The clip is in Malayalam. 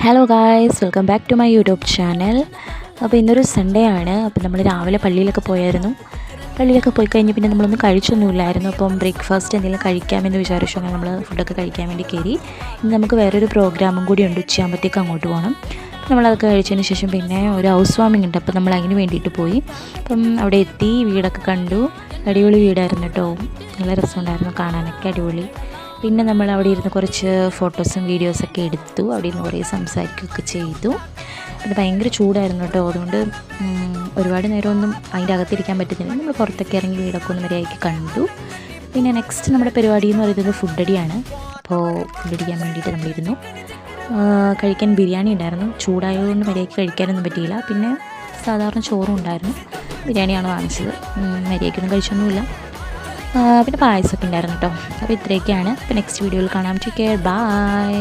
Hello guys, welcome back to my YouTube channel. അപ്പോൾ ഇന്നൊരു സൺഡേ ആണ്. അപ്പോൾ നമ്മൾ രാവിലെ പള്ളിയിലൊക്കെ പോയായിരുന്നു. പള്ളിയിലൊക്കെ പോയി കഴിഞ്ഞ് പിന്നെ നമ്മളൊന്നും കഴിച്ചൊന്നുമില്ലായിരുന്നു. അപ്പം ബ്രേക്ക്ഫാസ്റ്റ് എന്തെങ്കിലും കഴിക്കാമെന്ന് വിചാരിച്ചു. അങ്ങനെ നമ്മൾ ഫുഡൊക്കെ കഴിക്കാൻ വേണ്ടി കയറി. ഇന്ന് നമുക്ക് വേറൊരു പ്രോഗ്രാമും കൂടി ഉണ്ട്, ഉച്ചയാകുമ്പോഴത്തേക്ക് അങ്ങോട്ട് പോകണം. നമ്മളതൊക്കെ കഴിച്ചതിന് ശേഷം പിന്നെ ഒരു ഹൗസ് വാമിംഗ് ഉണ്ട്, അപ്പോൾ നമ്മൾ അതിന് വേണ്ടിയിട്ട് പോയി. അപ്പം അവിടെ എത്തി, വീടൊക്കെ കണ്ടു. അടിപൊളി വീടായിരുന്നു കേട്ടോ, നല്ല രസമുണ്ടായിരുന്നു കാണാനൊക്കെ, അടിപൊളി. പിന്നെ നമ്മൾ അവിടെ ഇരുന്ന് കുറച്ച് ഫോട്ടോസും വീഡിയോസൊക്കെ എടുത്തു. അവിടെ ഇരുന്ന് കുറേ സംസാരിക്കുകയൊക്കെ ചെയ്തു. പിന്നെ ഭയങ്കര ചൂടായിരുന്നു കേട്ടോ, അതുകൊണ്ട് ഒരുപാട് നേരമൊന്നും അതിൻ്റെ അകത്തിരിക്കാൻ പറ്റുന്നില്ല. നമ്മൾ പുറത്തൊക്കെ ഇറങ്ങി വീടൊക്കെ ഒന്ന് മര്യാദയ്ക്ക് കണ്ടു. പിന്നെ നെക്സ്റ്റ് നമ്മുടെ പരിപാടി എന്ന് പറയുന്നത് ഫുഡടിയാണ്. അപ്പോൾ ഫുഡടിക്കാൻ വേണ്ടിയിട്ട് നമ്മളിരുന്നു. കഴിക്കാൻ ബിരിയാണി ഉണ്ടായിരുന്നു. ചൂടായതുകൊണ്ട് മര്യാദയ്ക്ക് കഴിക്കാനൊന്നും പറ്റിയില്ല. പിന്നെ സാധാരണ ചോറും ഉണ്ടായിരുന്നു. ബിരിയാണിയാണ് വാങ്ങിച്ചത്. മര്യാദയ്ക്കൊന്നും കഴിച്ചൊന്നുമില്ല. പിന്നെ പായസമൊക്കെ ഉണ്ടായിരുന്നു കേട്ടോ. അപ്പോൾ ഇത്രയൊക്കെയാണ്. അപ്പോൾ നെക്സ്റ്റ് വീഡിയോയിൽ കാണാം. Take care, by.